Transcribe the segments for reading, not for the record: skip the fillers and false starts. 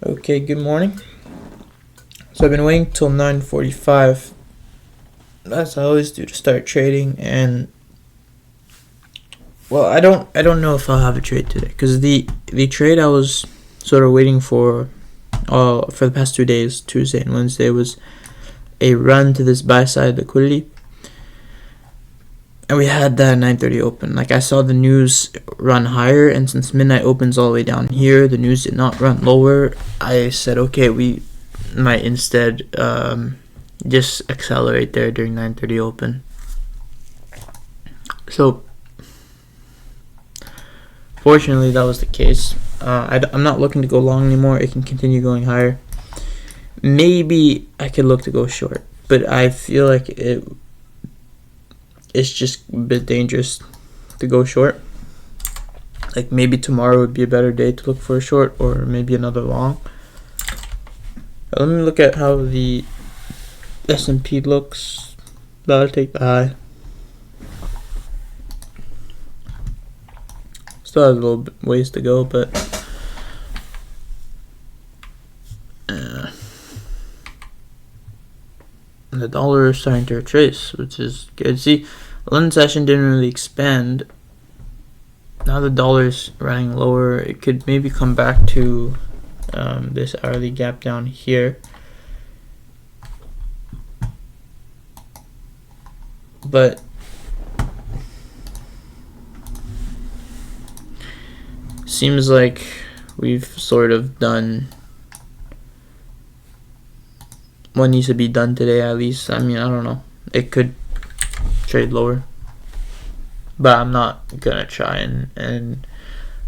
Okay, good morning. So I've been waiting till 9:45, as I always do, to start trading, and well, I don't know if I'll have a trade today because the trade I was sort of waiting for the past 2 days, Tuesday and Wednesday, was a run to this buy side liquidity, and we had that 9:30 open. Like, I saw the news run higher, and since midnight opens all the way down here, the news did not run lower. I said, okay, we might instead just accelerate there during 9:30 open. So fortunately, that was the case. I'm not looking to go long anymore. It can continue going higher. Maybe I could look to go short, but I feel like it's just a bit dangerous to go short. Like, maybe tomorrow would be a better day to look for a short, or maybe another long. Let me look at how the S&P looks. That'll take the high. Still has a little bit ways to go, but the dollar is starting to retrace, which is good. See, London session didn't really expand. Now the dollar's running lower. It could maybe come back to this hourly gap down here. But seems like we've sort of done what needs to be done today, at least. I mean, I don't know. It could trade lower, but I'm not gonna try and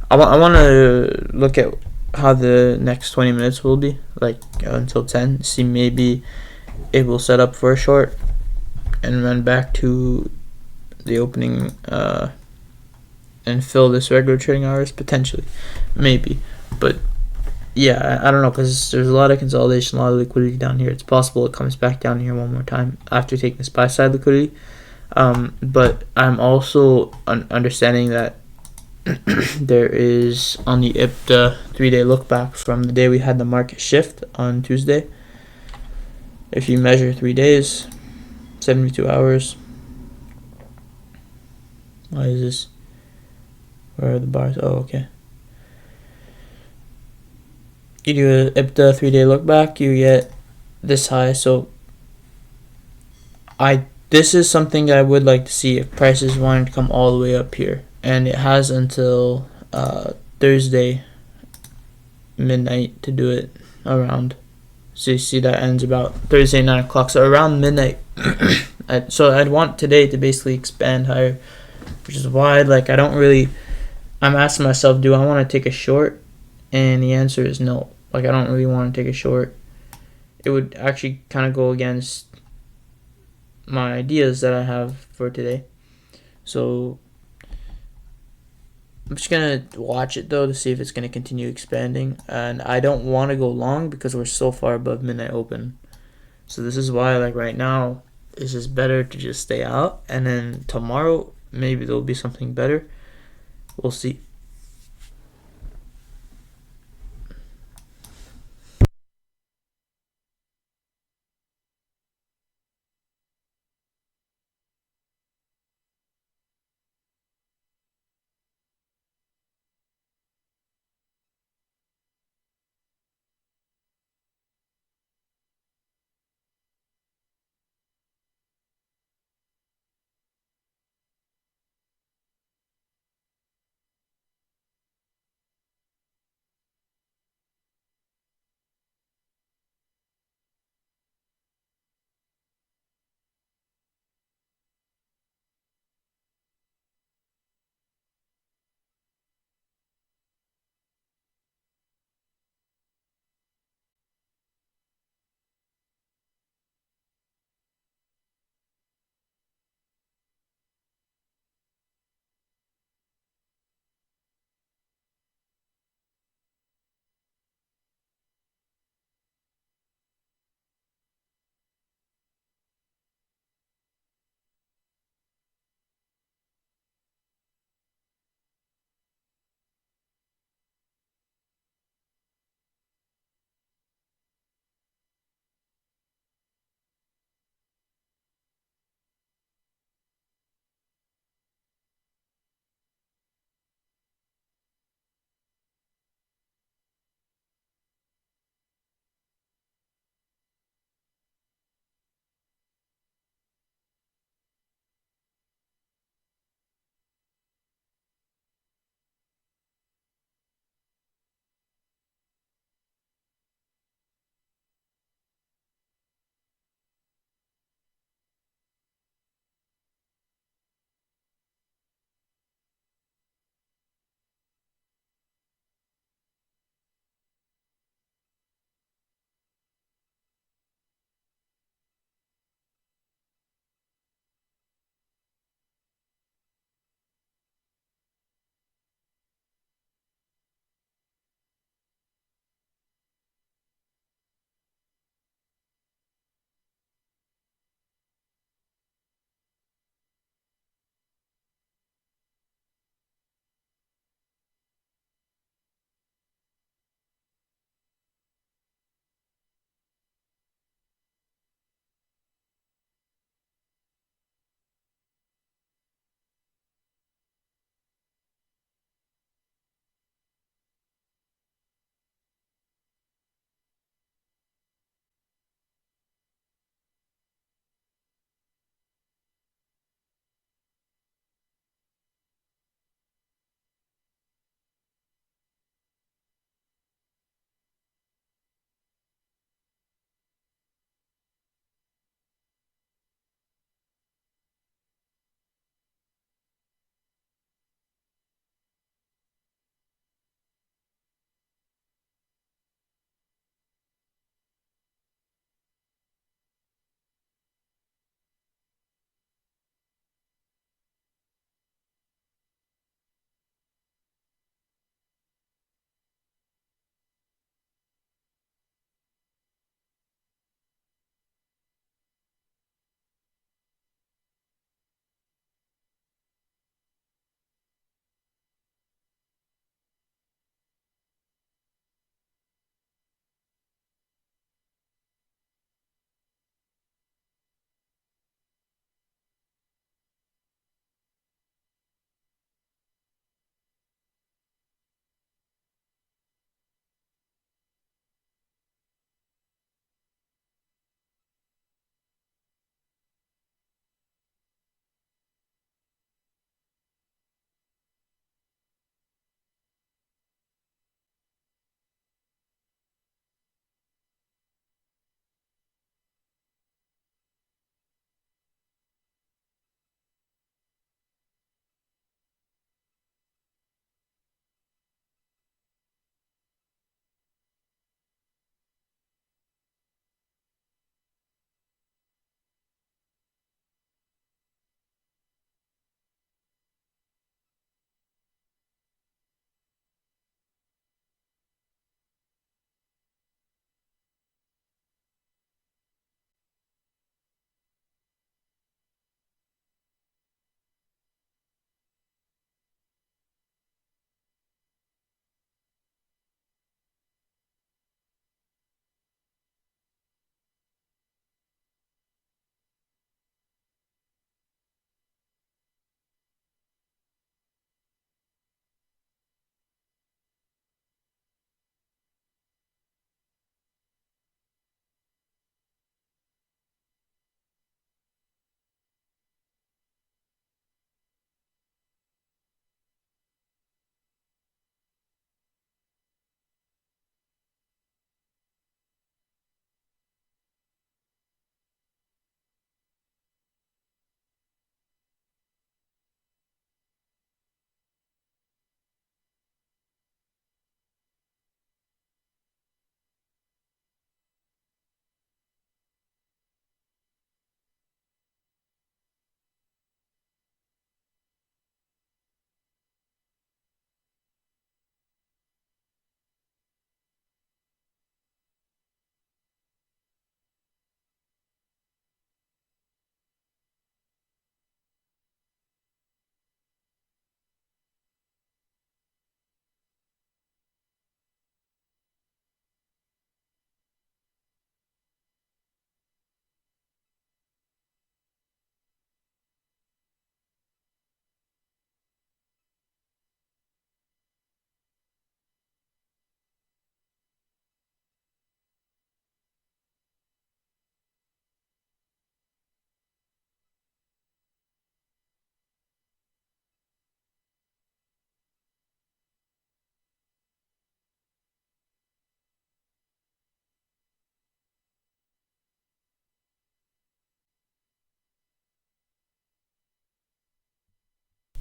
I want to look at how the next 20 minutes will be, like until 10. See, maybe it will set up for a short and run back to the opening and fill this regular trading hours, potentially, maybe. But yeah, I don't know, because there's a lot of consolidation, a lot of liquidity down here. It's possible it comes back down here one more time after taking this buy side liquidity. But I'm also understanding that there is, on the IPTA 3-day look back from the day we had the market shift on Tuesday, if you measure 3 days, 72 hours. Why is this? Where are the bars? Oh, okay. You do a IPTA 3-day look back, you get this high. So this is something I would like to see if prices wanted to come all the way up here, and it has until Thursday midnight to do it around. So you see that ends about Thursday 9 o'clock. So around midnight. So I'd want today to basically expand higher, which is why I'm asking myself, do I want to take a short? And the answer is no. Like, I don't really want to take a short. It would actually kind of go against my ideas that I have for today. So I'm just going to watch it, though, to see if it's going to continue expanding. And I don't want to go long because we're so far above midnight open. So this is why, like, right now, it's just better to just stay out. And then tomorrow, maybe there'll be something better. We'll see.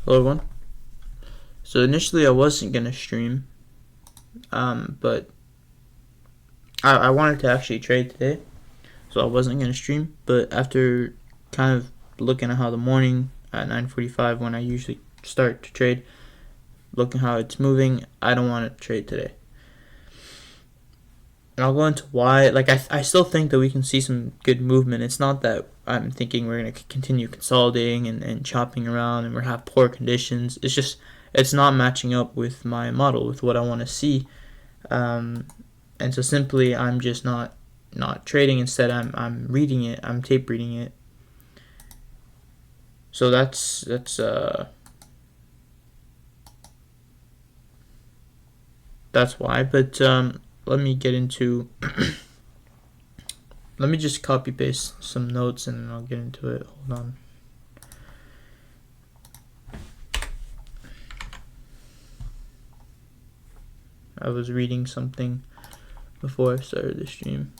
Hello everyone. So initially I wasn't gonna stream, but I wanted to actually trade today, so I wasn't gonna stream. But after kind of looking at how the morning at 9:45 when I usually start to trade, looking how it's moving, I don't want to trade today. And I'll go into why. Like I still think that we can see some good movement. It's not that I'm thinking we're gonna continue consolidating and chopping around and we have poor conditions. It's just it's not matching up with my model, with what I want to see. And so simply I'm just not trading. Instead I'm reading it. I'm tape reading it. So that's why. But let me get into let me just copy paste some notes and I'll get into it. Hold on. I was reading something before I started the stream.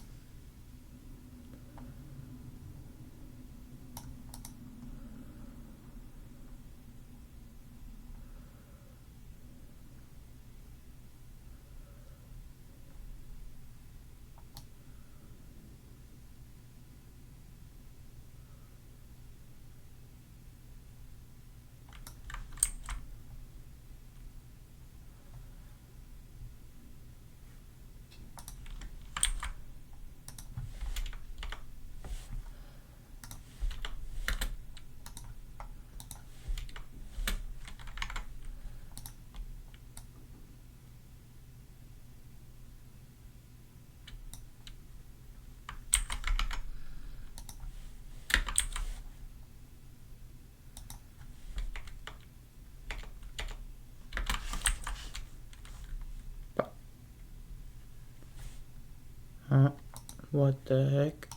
What the heck?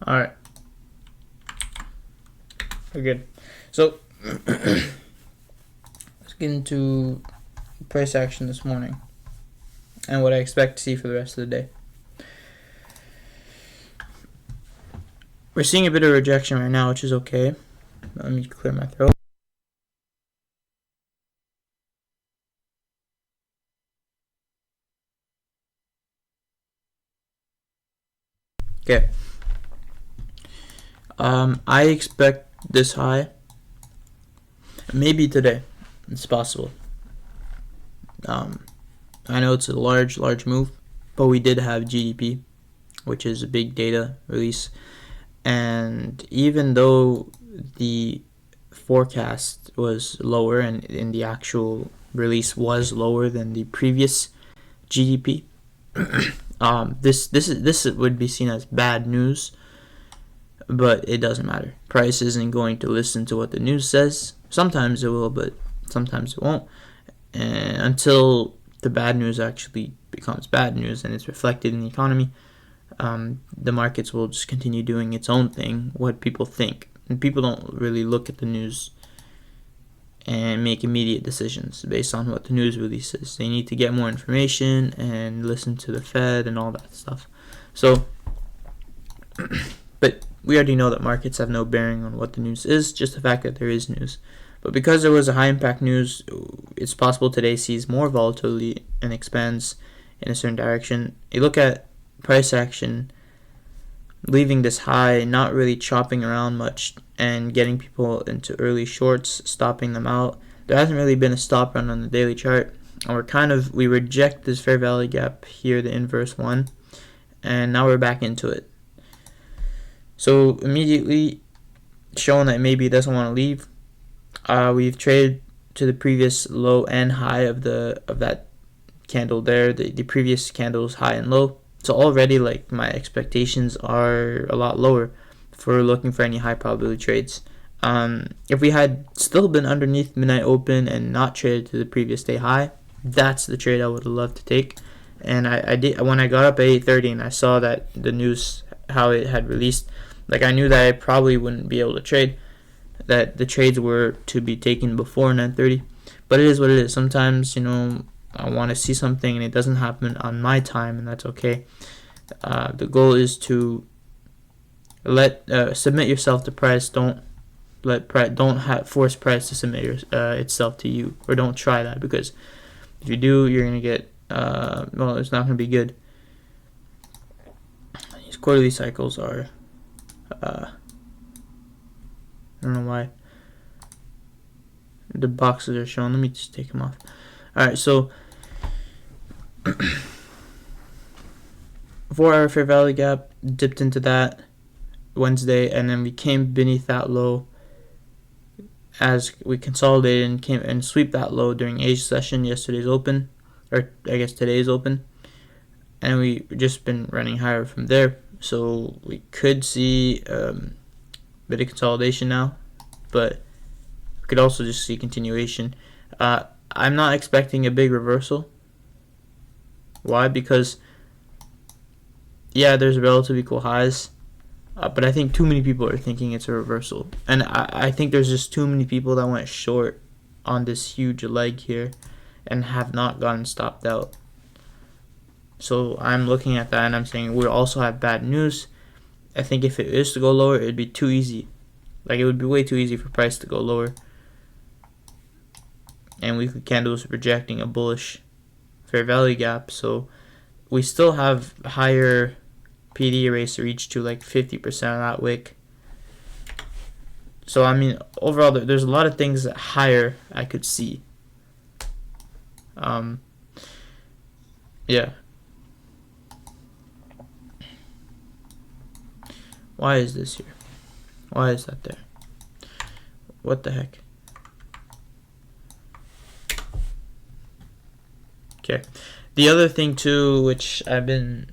Alright. We're good. So let's get into price action this morning and what I expect to see for the rest of the day. We're seeing a bit of rejection right now, which is okay. Let me clear my throat. Okay. I expect this high. Maybe today. It's possible. I know it's a large move, but we did have GDP, which is a big data release. And even though the forecast was lower and the actual release was lower than the previous GDP, this would be seen as bad news, but it doesn't matter. Price isn't going to listen to what the news says. Sometimes it will, but sometimes it won't. And until the bad news actually becomes bad news and it's reflected in the economy, the markets will just continue doing its own thing, what people think. And people don't really look at the news and make immediate decisions based on what the news releases. They need to get more information and listen to the Fed and all that stuff. So, but we already know that markets have no bearing on what the news is, just the fact that there is news. But because there was a high impact news, it's possible today sees more volatility and expands in a certain direction. You look at price action leaving this high, not really chopping around much and getting people into early shorts, stopping them out. There hasn't really been a stop run on the daily chart. And we reject this fair value gap here, the inverse one, and now we're back into it. So immediately showing that maybe it doesn't want to leave. We've traded to the previous low and high of that candle there, the previous candles high and low. So already, like, my expectations are a lot lower. for looking for any high probability trades. If we had still been underneath midnight open and not traded to the previous day high, that's the trade I would have loved to take. And I did when I got up at 8:30 and I saw that the news, how it had released, like I knew that I probably wouldn't be able to trade, that the trades were to be taken before 9:30. But it is what it is. Sometimes, I want to see something and it doesn't happen on my time, and that's okay. The goal is to submit yourself to price. Don't force price to submit itself to you, or don't try that, because if you do, you're gonna get it's not gonna be good. These quarterly cycles are I don't know why the boxes are shown. Let me just take them off. Alright, so 4-hour fair value gap, dipped into that Wednesday, and then we came beneath that low as we consolidated and came and sweep that low during Asia session, yesterday's open, or I guess today's open, and we just been running higher from there. So we could see a bit of consolidation now, but we could also just see continuation. I'm not expecting a big reversal. Why? Because there's relative equal highs, but I think too many people are thinking it's a reversal, and I think there's just too many people that went short on this huge leg here and have not gotten stopped out. So I'm looking at that and I'm saying we also have bad news. I think if it is to go lower, it'd be too easy. Like, it would be way too easy for price to go lower. And weekly candles projecting a bullish fair value gap. So we still have higher PD rates to reach to like 50% of that wick. So I mean, overall, there's a lot of things that higher I could see. Why is this here? Why is that there? What the heck? Okay. The other thing too, which I've been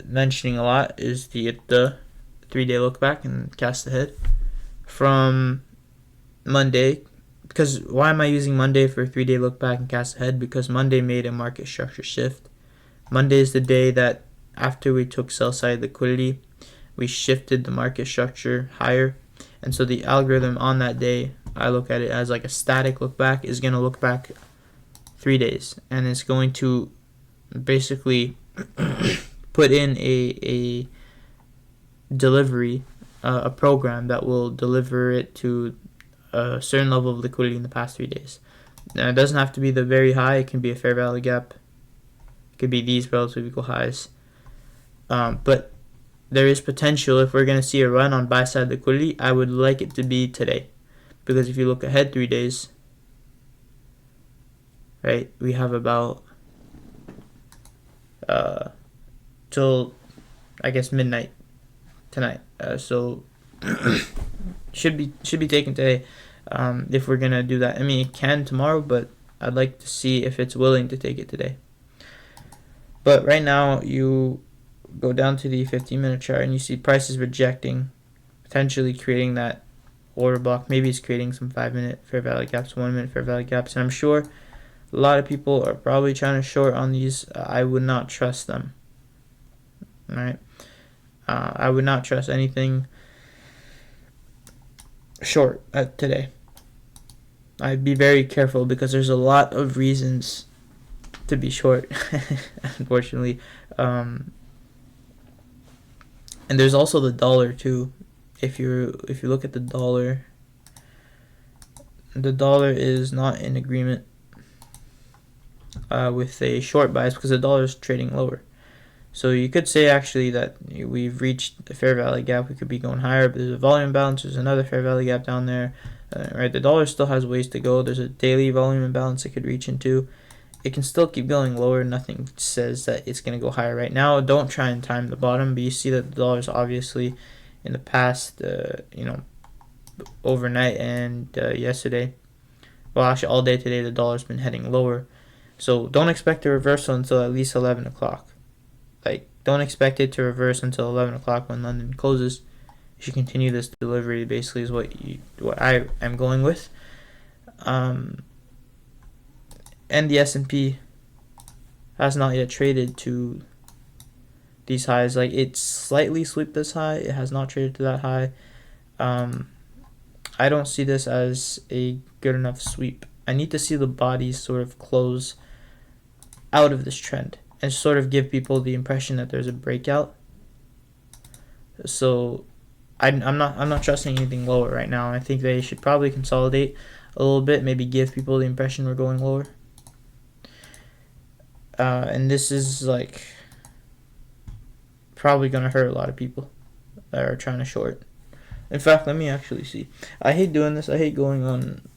mentioning a lot, is the 3-day look back and cast ahead from Monday. Because why am I using Monday for 3-day look back and cast ahead? Because Monday made a market structure shift. Monday is the day that after we took sell side liquidity, we shifted the market structure higher. And so the algorithm on that day, I look at it as like a static look back, is going to look back 3 days, and it's going to basically put in a delivery, a program that will deliver it to a certain level of liquidity in the past 3 days. Now, it doesn't have to be the very high. It can be a fair value gap. It could be these relative equal highs. But there is potential. If we're going to see a run on buy side liquidity, I would like it to be today, because if you look ahead 3 days, right, we have about till I guess midnight tonight. So should be taken today. If we're gonna do that, I mean, it can tomorrow, but I'd like to see if it's willing to take it today. But right now, you go down to the 15-minute chart and you see prices rejecting, potentially creating that order block. Maybe it's creating some 5-minute fair value gaps, 1-minute fair value gaps, and I'm sure a lot of people are probably trying to short on these. I would not trust them. All right, I would not trust anything short today. I'd be very careful, because there's a lot of reasons to be short, unfortunately. And there's also the dollar too. If you look at the dollar is not in agreement with a short bias, because the dollar is trading lower. So you could say actually that we've reached the fair value gap. We could be going higher, but there's a volume imbalance. There's another fair value gap down there. Right, the dollar still has ways to go. There's a daily volume imbalance it could reach into. It can still keep going lower. Nothing says that it's going to go higher right now. Don't try and time the bottom, but you see that the dollar is obviously in the past, overnight and yesterday. Well, actually all day today, the dollar's been heading lower. So don't expect a reversal until at least 11 o'clock. Like, don't expect it to reverse until 11 o'clock when London closes. It should continue this delivery. Basically, is what I am going with. And the S&P has not yet traded to these highs. Like, it's slightly swept this high. It has not traded to that high. I don't see this as a good enough sweep. I need to see the bodies sort of close out of this trend and sort of give people the impression that there's a breakout. So I'm not trusting anything lower right now. I think they should probably consolidate a little bit, maybe give people the impression we're going lower. And this is like probably gonna hurt a lot of people that are trying to short. In fact, let me actually see. I hate doing this. I hate going on.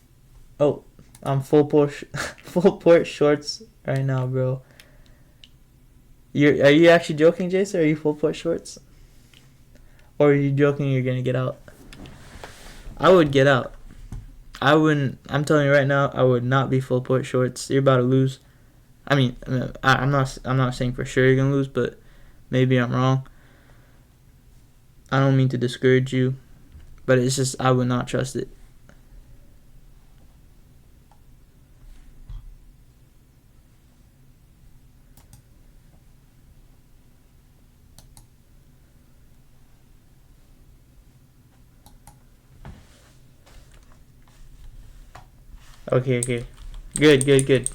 Oh, I'm full port shorts right now, bro. Are you actually joking, Jason? Are you full port shorts? Or are you joking you're gonna get out? I would get out. I wouldn't. I'm telling you right now, I would not be full port shorts. You're about to lose. I mean, I'm not saying for sure you're gonna lose, but maybe I'm wrong. I don't mean to discourage you, but it's just I would not trust it. Okay. Good.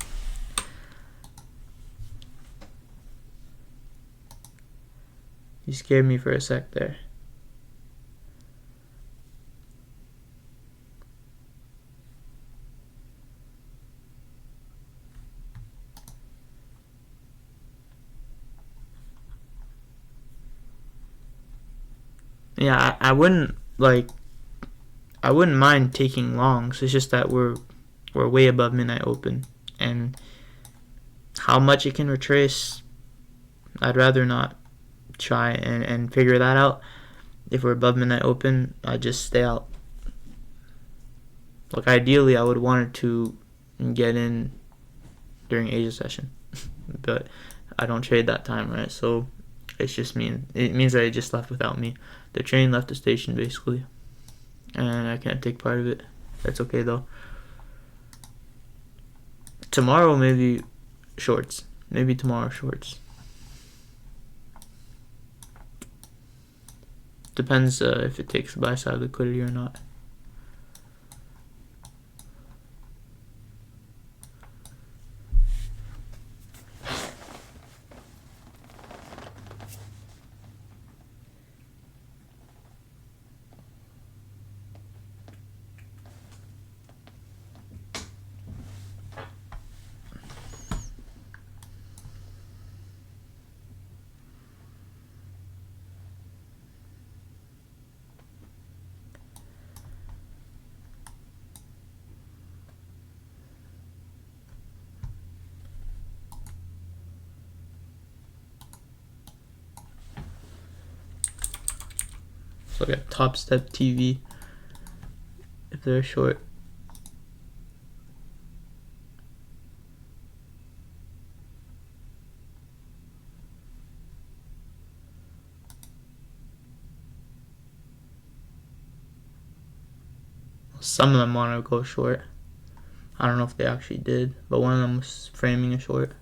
You scared me for a sec there. Yeah, I wouldn't mind taking longs. It's just that we're way above midnight open, and how much it can retrace, I'd rather not try and figure that out. If we're above midnight open, I'd just stay out. Like, ideally, I would want to get in during Asia session, but I don't trade that time, right? So it's just it means that it just left without me. The train left the station basically, and I can't take part of it. That's okay though. Tomorrow maybe shorts. Maybe tomorrow shorts. Depends if it takes buy side liquidity or not. Look at Top Step TV if they're short. Some of them want to go short. I don't know if they actually did, but one of them was framing a short.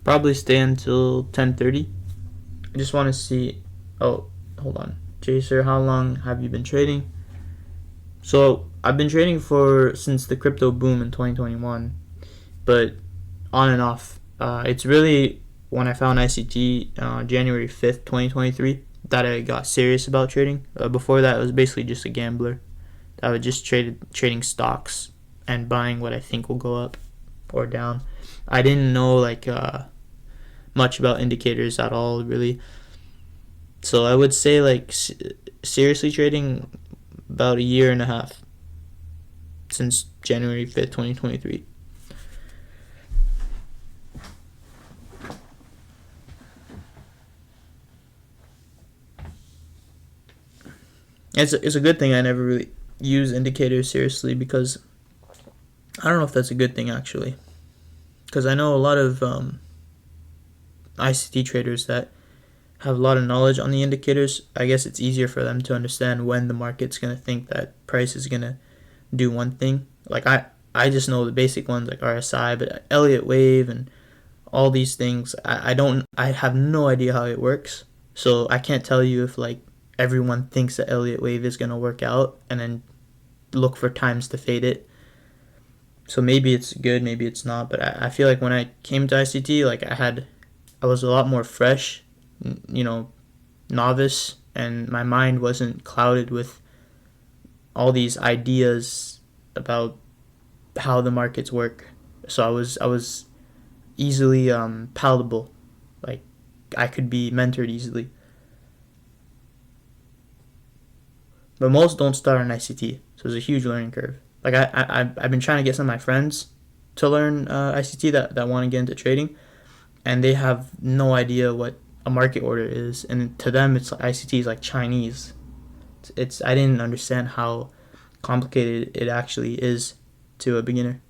Probably stay until 10:30. I just want to see. Oh, hold on, Jaser. How long have you been trading? So I've been trading since the crypto boom in 2021, but on and off. It's really when I found ICT January 5th, 2023, that I got serious about trading. Before that, I was basically just a gambler. I would just trading stocks and buying what I think will go up or down. I didn't know much about indicators at all, really. So I would say seriously trading about a year and a half since January 5th, 2023. It's a good thing I never really use indicators seriously, because I don't know if that's a good thing actually. Because I know a lot of ICT traders that have a lot of knowledge on the indicators. I guess it's easier for them to understand when the market's going to think that price is going to do one thing. Like I just know the basic ones like RSI, but Elliott wave and all these things, I have no idea how it works. So I can't tell you if everyone thinks that Elliott wave is going to work out and then look for times to fade it. So maybe it's good, maybe it's not. But I feel like when I came to ICT, I was a lot more fresh, novice, and my mind wasn't clouded with all these ideas about how the markets work. So I was easily palatable. Like I could be mentored easily. But most don't start on ICT, so there's a huge learning curve. I've been trying to get some of my friends to learn ICT that want to get into trading, and they have no idea what a market order is, and to them it's ICT is like Chinese. It's I didn't understand how complicated it actually is to a beginner.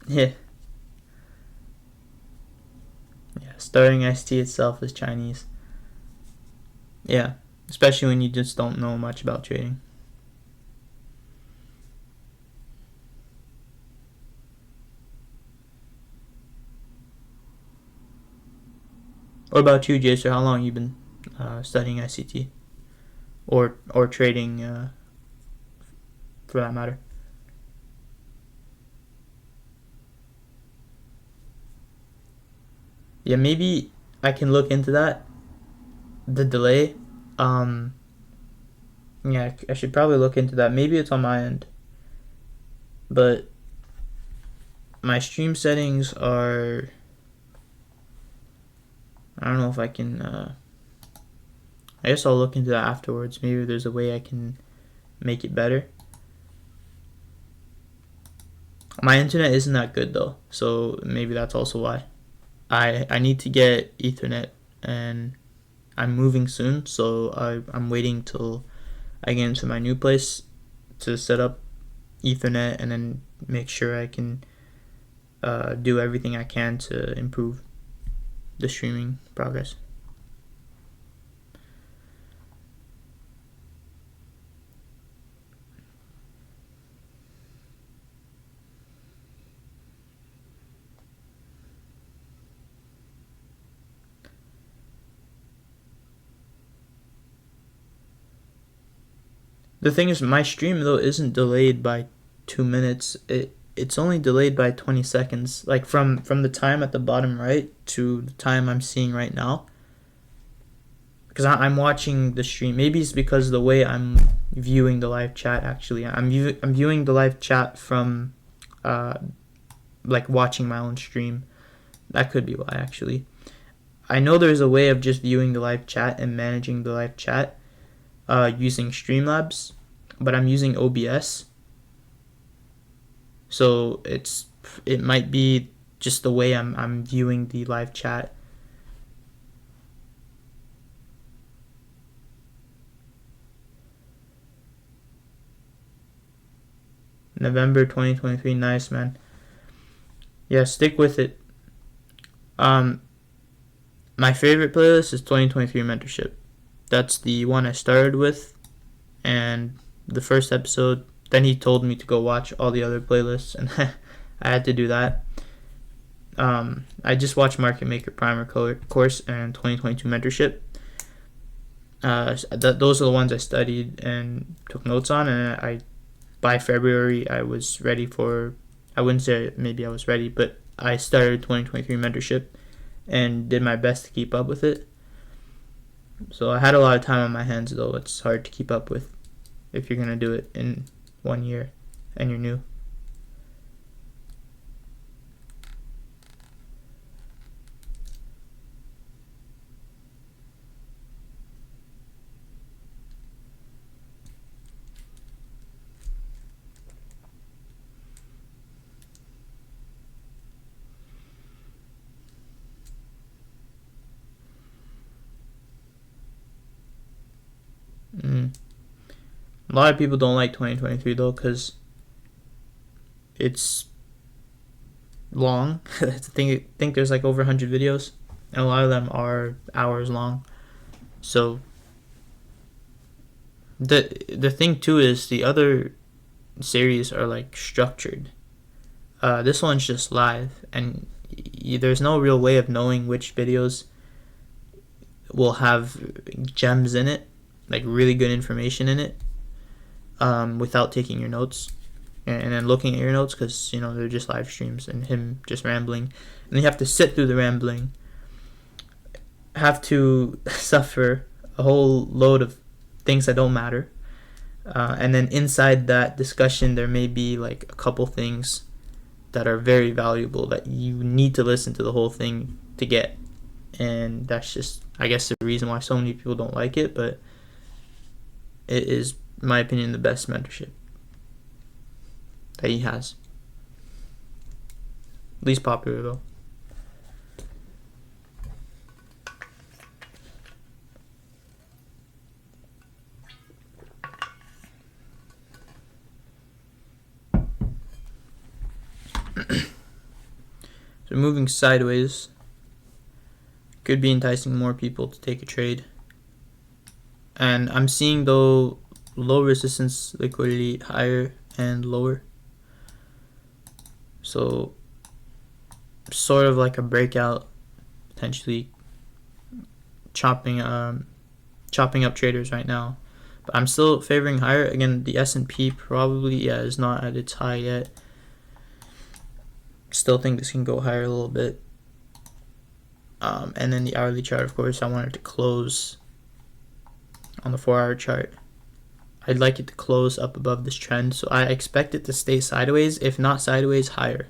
Yeah, yeah. Starting ICT itself is Chinese. Yeah, especially when you just don't know much about trading. What about you, Jason? How long you been studying ICT or trading, for that matter? Yeah, maybe I can look into that. The delay. Um, yeah, I should probably look into that. Maybe it's on my end, but my stream settings are. I don't know if I can. I guess I'll look into that afterwards. Maybe there's a way I can make it better. My internet isn't that good though, so maybe that's also why. I need to get Ethernet, and I'm moving soon, so I'm waiting till I get into my new place to set up Ethernet and then make sure I can do everything I can to improve the streaming progress. The thing is, my stream though isn't delayed by 2 minutes. It's only delayed by 20 seconds. Like from the time at the bottom right to the time I'm seeing right now. Because I'm watching the stream. Maybe it's because the way I'm viewing the live chat. Actually, I'm viewing the live chat from, uh, watching my own stream. That could be why actually. I know there's a way of just viewing the live chat and managing the live chat, using Streamlabs, but I'm using OBS, so it might be just the way I'm viewing the live chat. November 2023. Nice, man. Yeah, stick with it. My favorite playlist is 2023 Mentorship. That's the one I started with, and the first episode. Then he told me to go watch all the other playlists, and I had to do that. I just watched Market Maker Primer Course and 2022 Mentorship. Those are the ones I studied and took notes on, and by February I was ready for. I wouldn't say maybe I was ready, but I started 2023 Mentorship and did my best to keep up with it. So I had a lot of time on my hands, though. It's hard to keep up with if you're gonna do it in 1 year and you're new. A lot of people don't like 2023 though, because it's long. I think there's like over 100 videos, and a lot of them are hours long. So the thing too is the other series are like structured. This one's just live, and there's no real way of knowing which videos will have gems in it, like really good information in it, without taking your notes and then looking at your notes, because they're just live streams and him just rambling, and you have to sit through the rambling, have to suffer a whole load of things that don't matter, and then inside that discussion there may be like a couple things that are very valuable that you need to listen to the whole thing to get. And that's just, I guess, the reason why so many people don't like it, but it is, in my opinion, the best mentorship that he has. Least popular though. So moving sideways could be enticing more people to take a trade. And I'm seeing though low resistance liquidity, higher and lower. So sort of like a breakout, potentially chopping up traders right now. But I'm still favoring higher. Again, the S&P probably is not at its high yet. Still think this can go higher a little bit. And then the hourly chart, of course, I want it to close on the 4-hour chart. I'd like it to close up above this trend, so I expect it to stay sideways, if not sideways, higher.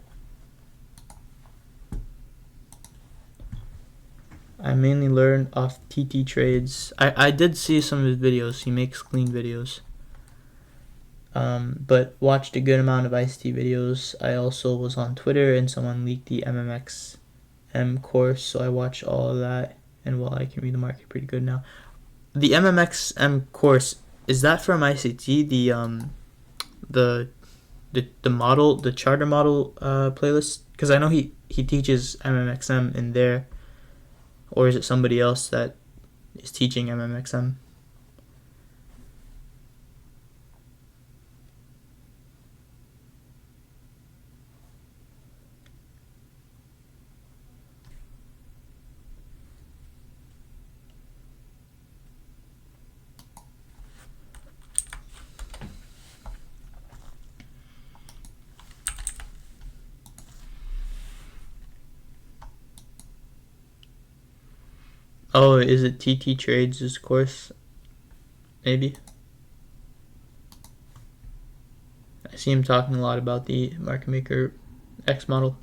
I mainly learned off TT trades. I did see some of his videos. He makes clean videos. But watched a good amount of ICT videos. I also was on Twitter and someone leaked the MMXM course, so I watched all of that, and well, I can read the market pretty good now. The MMXM course, is that from ICT, the model, the charter model playlist? Because I know he teaches MMXM in there, or is it somebody else that is teaching MMXM? Oh, is it TT Trades' course? Maybe. I see him talking a lot about the market maker X model.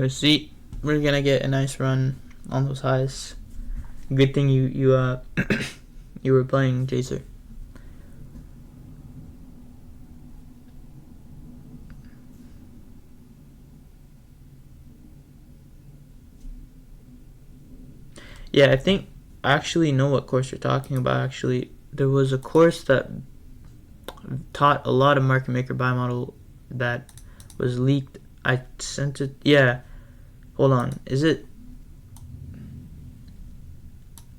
See, we're gonna get a nice run on those highs. Good thing you you were playing Chaser. Yeah, I think I actually know what course you're talking about. Actually, there was a course that taught a lot of market maker buy model that was leaked. I sent it. Yeah, hold on. Is it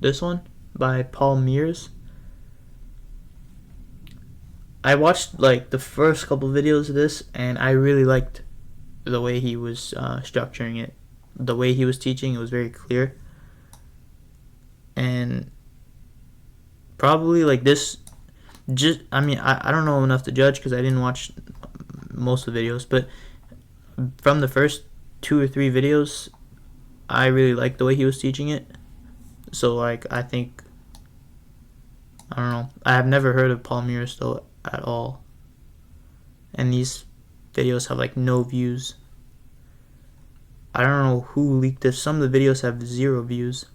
this one by Paul Mears? I watched like the first couple videos of this, and I really liked the way he was structuring it. The way he was teaching, it was very clear. And probably like this, just I mean I don't know enough to judge because I didn't watch most of the videos, but from the first 2 or 3 videos, I really liked the way he was teaching it. So like I think, I don't know, I have never heard of Paul Mears though at all, and these videos have like no views. I don't know who leaked this. Some of the videos have 0 views.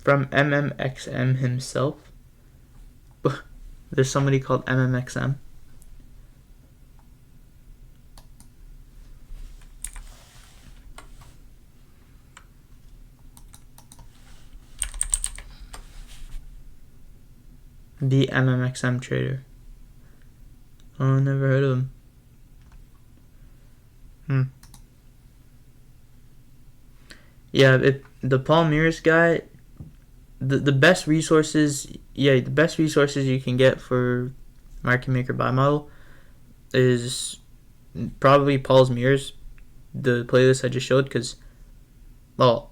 From MMXM himself. There's somebody called MMXM. The MMXM trader. Oh, never heard of him. Yeah, the Paul Mears guy, the best resources, the best resources you can get for market maker buy model is probably Paul's Mears, the playlist I just showed, because, well,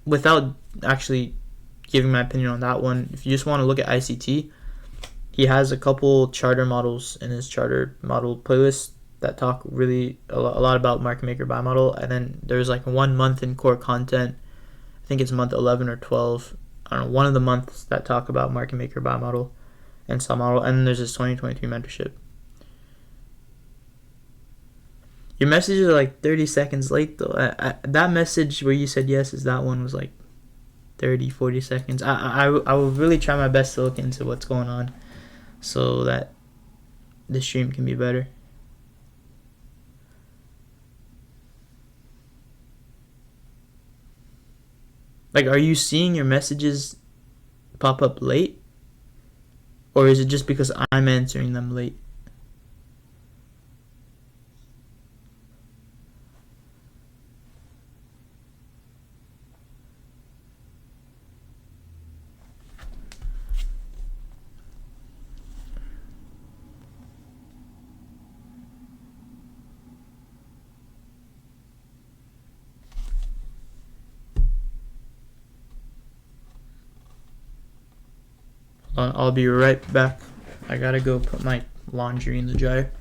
without actually giving my opinion on that one, if you just want to look at ICT, he has a couple charter models in his charter model playlist that talk really a lot about market maker buy model, and then there's like 1 month in core content. I think it's month 11 or 12. I don't know, one of the months that talk about market maker buy model and sell model, and then there's this 2023 mentorship. Your messages are like 30 seconds late though. That message where you said yes is that one was like 30-40 seconds. I will really try my best to look into what's going on so that the stream can be better. Like, are you seeing your messages pop up late? Or is it just because I'm answering them late? I'll be right back. I gotta go put my laundry in the dryer.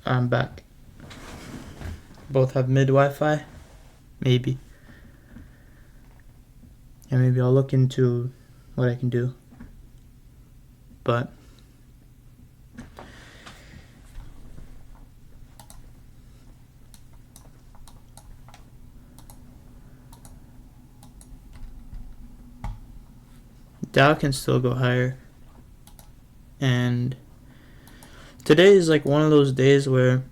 I'm back. Both have mid Wi-Fi? Maybe. And maybe I'll look into what I can do. But Dow can still go higher. And today is like one of those days where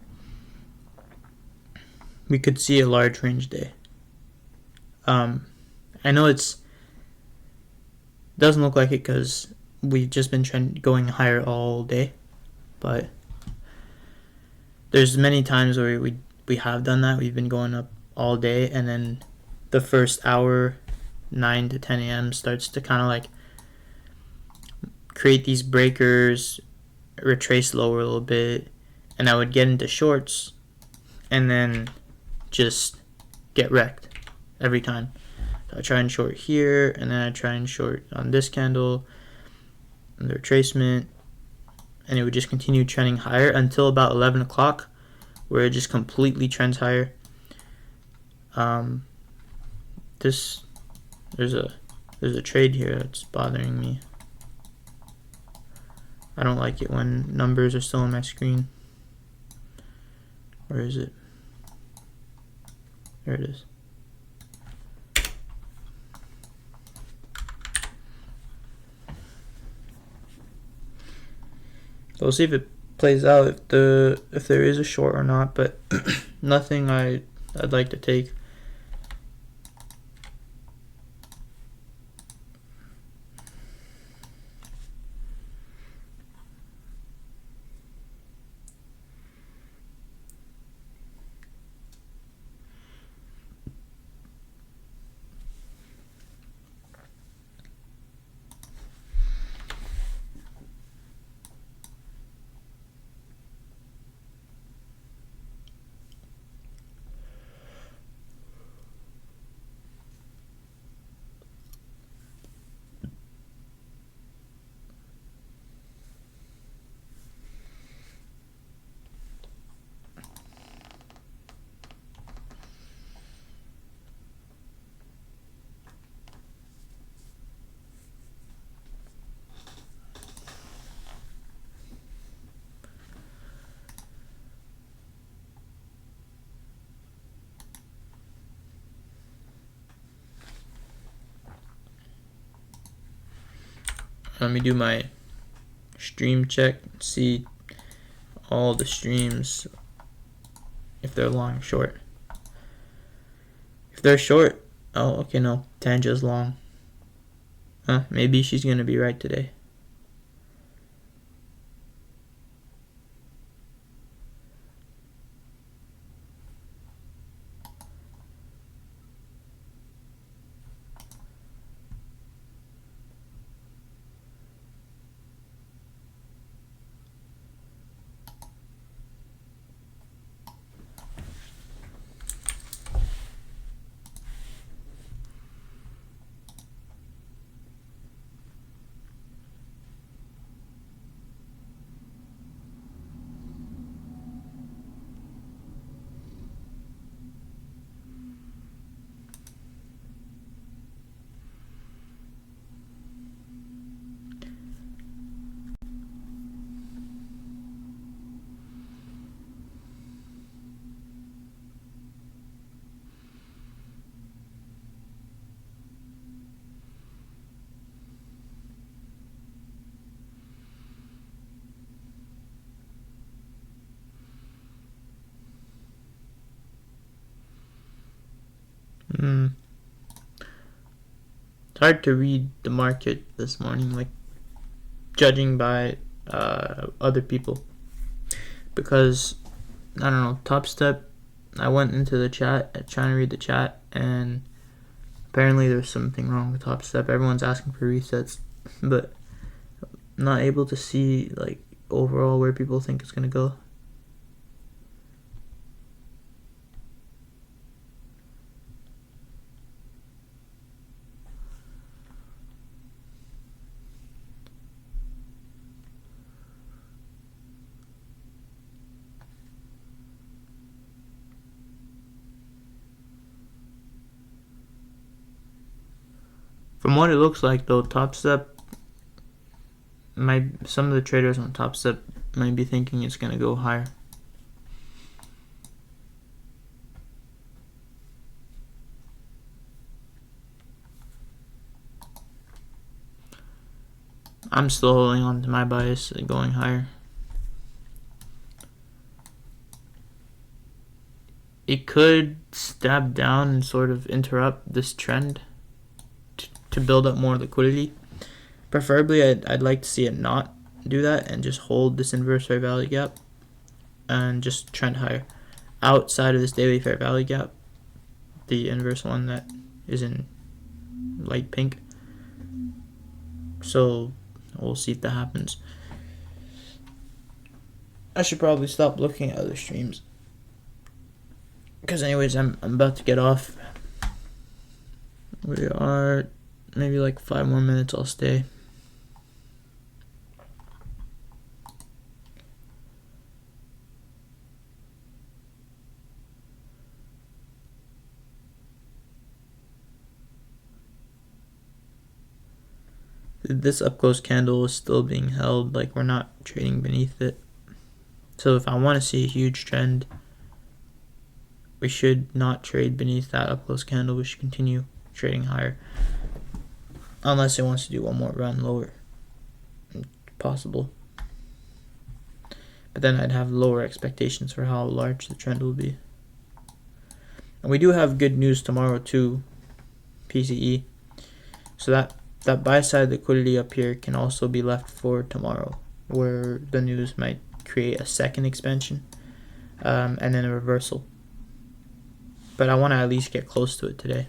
we could see a large range day. I know it doesn't look like it because we've just been going higher all day, but there's many times where we have done that. We've been going up all day, and then the first hour, 9 to 10 a.m. starts to kind of like create these breakers, retrace lower a little bit, and I would get into shorts and then just get wrecked every time. So I try and short here, and then I try and short on this candle, and the retracement, and it would just continue trending higher until about 11 o'clock, where it just completely trends higher. There's a trade here that's bothering me. I don't like it when numbers are still on my screen. Where is it? There it is. We'll see if it plays out, if there is a short or not, but nothing I'd like to take. Let me do my stream check, see all the streams, if they're long or short. If they're short, oh, okay, no, Tanja's long. Maybe she's gonna be right today. It's hard to read the market this morning, like judging by other people, because I don't know, Top Step, I went into the chat trying to read the chat, and apparently there's something wrong with Top Step. Everyone's asking for resets, but I'm not able to see like overall where people think it's gonna go. From what it looks like though, Top Step some of the traders on Top Step might be thinking it's gonna go higher. I'm still holding on to my bias and going higher. It could stab down and sort of interrupt this trend to build up more liquidity. Preferably, I'd like to see it not do that and just hold this inverse fair value gap and just trend higher. Outside of this daily fair value gap, the inverse one that is in light pink. So we'll see if that happens. I should probably stop looking at other streams, because anyways, I'm about to get off. We are maybe like 5 more minutes. I'll stay. This up close candle is still being held, like we're not trading beneath it. So if I want to see a huge trend, we should not trade beneath that up close candle. We should continue trading higher, unless it wants to do one more run lower. Possible, but then I'd have lower expectations for how large the trend will be. And we do have good news tomorrow too, PCE. So that buy side liquidity up here can also be left for tomorrow, where the news might create a second expansion and then a reversal. But I want to at least get close to it today.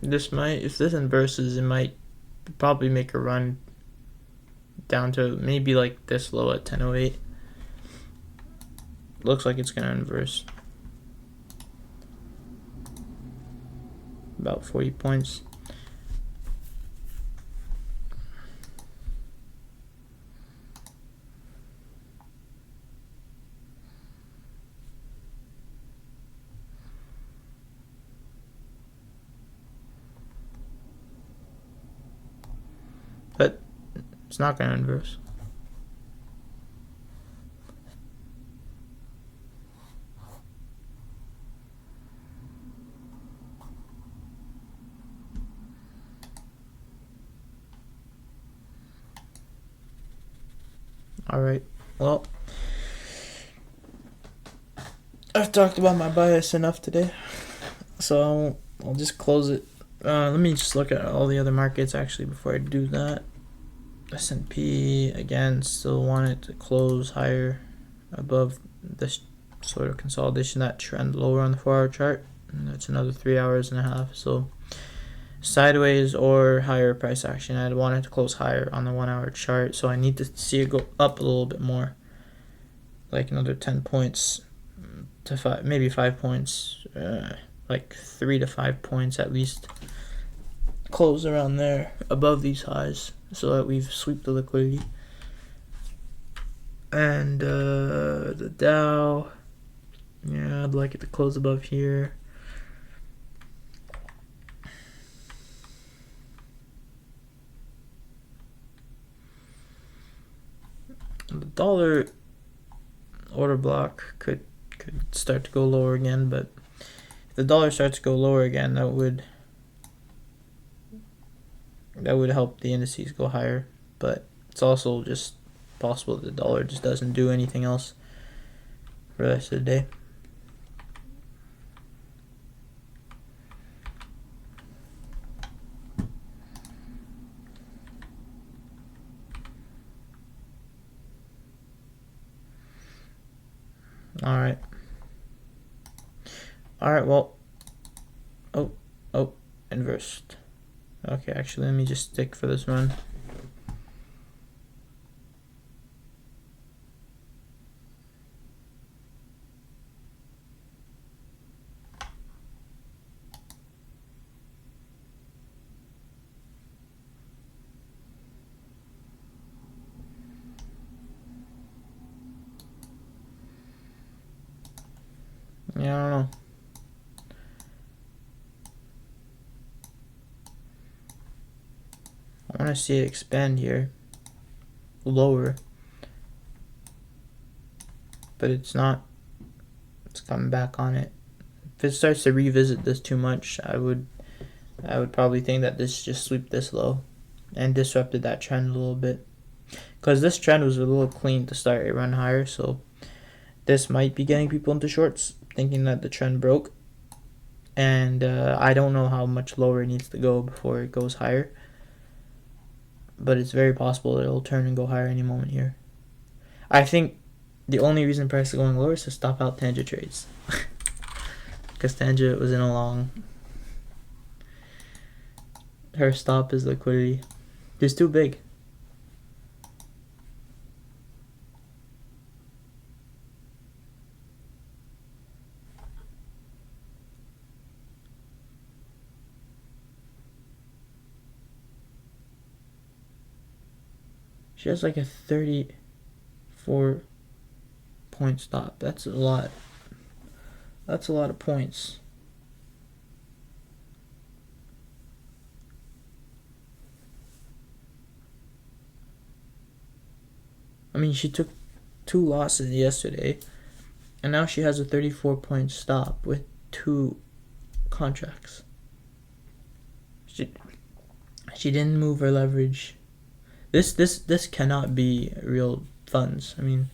This might, if this inverses, it might probably make a run down to maybe like this low at 10.08. Looks like it's gonna inverse about 40 points. But it's not gonna inverse. Alright, well, I've talked about my bias enough today, so I'll just close it. Let me just look at all the other markets actually before I do that. S&P, again, still want it to close higher above this sort of consolidation, that trend lower on the 4-hour chart. And that's another 3 hours and a half, so sideways or higher price action. I'd want it to close higher on the 1-hour chart, so I need to see it go up a little bit more, like another 10 points to 5, maybe 5 points, like 3 to 5 points at least, close around there above these highs so that we've swept the liquidity. And the Dow, yeah, I'd like it to close above here. The dollar order block could start to go lower again, but if the dollar starts to go lower again, that would help the indices go higher. But it's also just possible that the dollar just doesn't do anything else for the rest of the day. Alright, well, inversed. Okay, actually, let me just stick for this run. Yeah, I don't know. I want to see it expand here, lower, but it's not. It's coming back on it. If it starts to revisit this too much, I would probably think that this just swept this low and disrupted that trend a little bit, because this trend was a little clean to start a run higher. So this might be getting people into shorts, thinking that the trend broke. And I don't know how much lower it needs to go before it goes higher, but it's very possible that it'll turn and go higher any moment here. I think the only reason price is going lower is to stop out Tanja trades, because Tanja was in a long. Her stop is liquidity. It's too big. She has like a 34 point stop. That's a lot. That's a lot of points. I mean, she took 2 losses yesterday, and now she has a 34 point stop with 2 contracts. She didn't move her leverage. This cannot be real funds. I mean,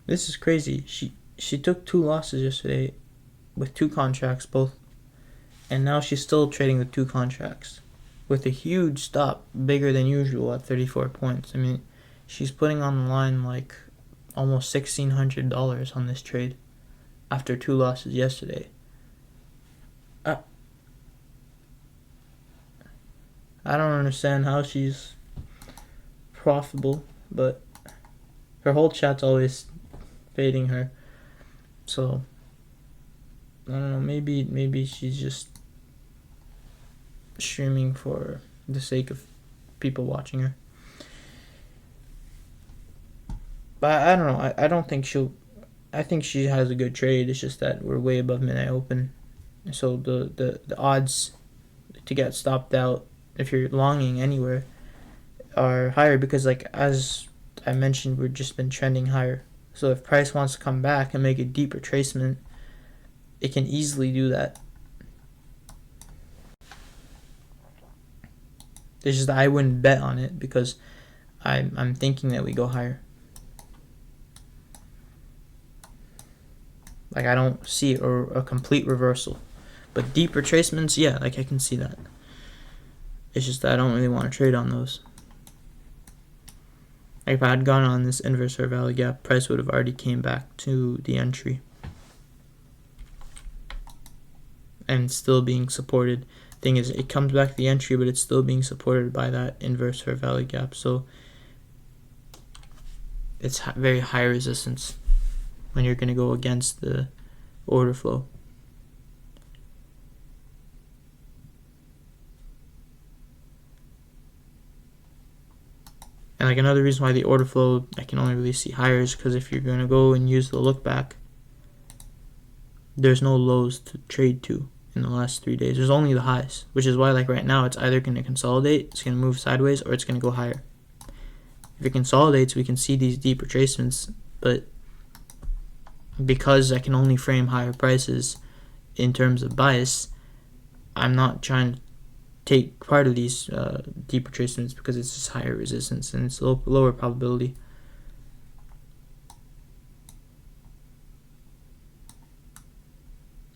this is crazy. She took 2 losses yesterday with 2 contracts, both and now she's still trading with 2 contracts with a huge stop, bigger than usual at 34 points. I mean, she's putting on the line like almost $1,600 on this trade after 2 losses yesterday. I don't understand how she's profitable, but her whole chat's always fading her. So I don't know, maybe she's just streaming for the sake of people watching her. But I don't know, I don't think I think she has a good trade. It's just that we're way above midnight open. So the odds to get stopped out if you're longing anywhere are higher, because like as I mentioned, we've just been trending higher. So if price wants to come back and make a deep retracement, it can easily do that. It's just that I wouldn't bet on it because I'm thinking that we go higher. Like I don't see a complete reversal. But deep retracements, yeah, like I can see that. It's just that I don't really want to trade on those. Like if I had gone on this inverse fair value gap, price would have already came back to the entry. And still being supported. Thing is, it comes back to the entry, but it's still being supported by that inverse fair value gap. So it's very high resistance when you're going to go against the order flow. And like another reason why the order flow I can only really see higher is because if you're going to go and use the look back, there's no lows to trade to in the last 3 days. There's only the highs, which is why like right now it's either going to consolidate, it's going to move sideways, or it's going to go higher. If it consolidates, we can see these deep retracements, but because I can only frame higher prices in terms of bias, I'm not trying to take part of these deep retracements because it's just higher resistance and it's lower probability.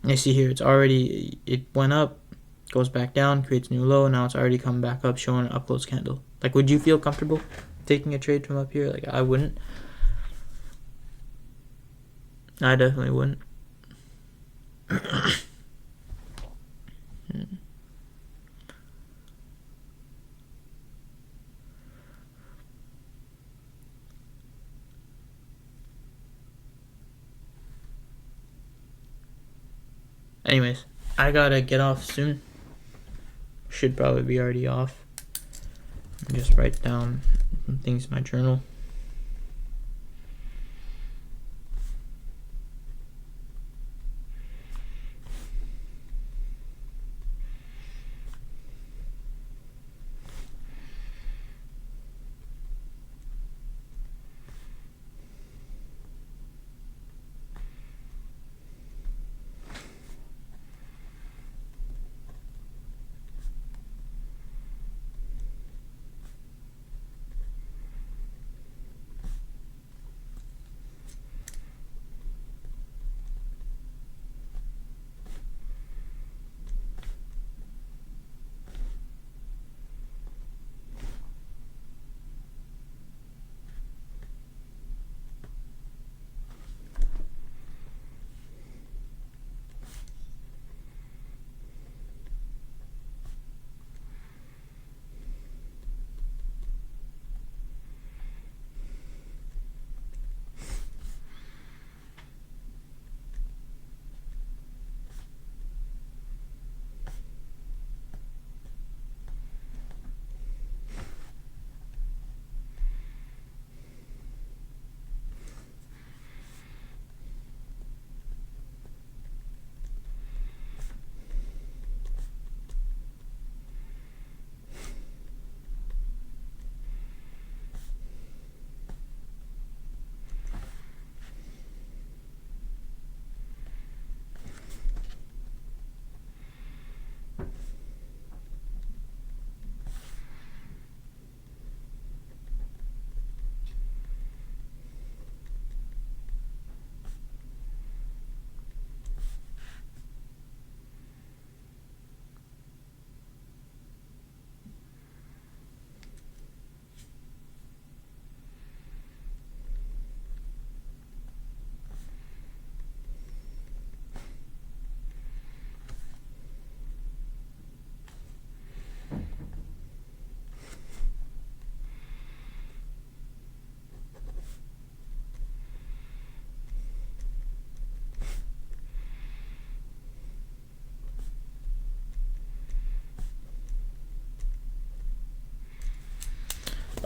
You see here, it went up, goes back down, creates a new low, now it's already come back up, showing an up close candle. Like, would you feel comfortable taking a trade from up here? Like, I wouldn't. I definitely wouldn't. Anyways, I gotta get off soon. Should probably be already off. Just write down some things in my journal.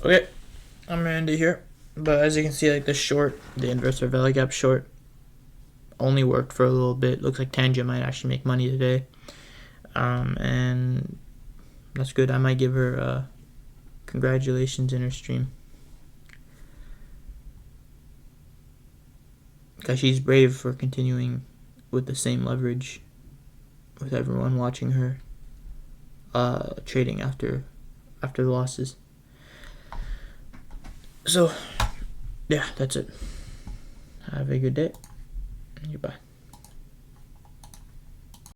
Okay, I'm gonna end it here. But as you can see, like the short, the inverse or value gap short, only worked for a little bit. Looks like Tangent might actually make money today, and that's good. I might give her congratulations in her stream, because she's brave for continuing with the same leverage, with everyone watching her trading after the losses. So yeah, that's it. Have a good day. Goodbye.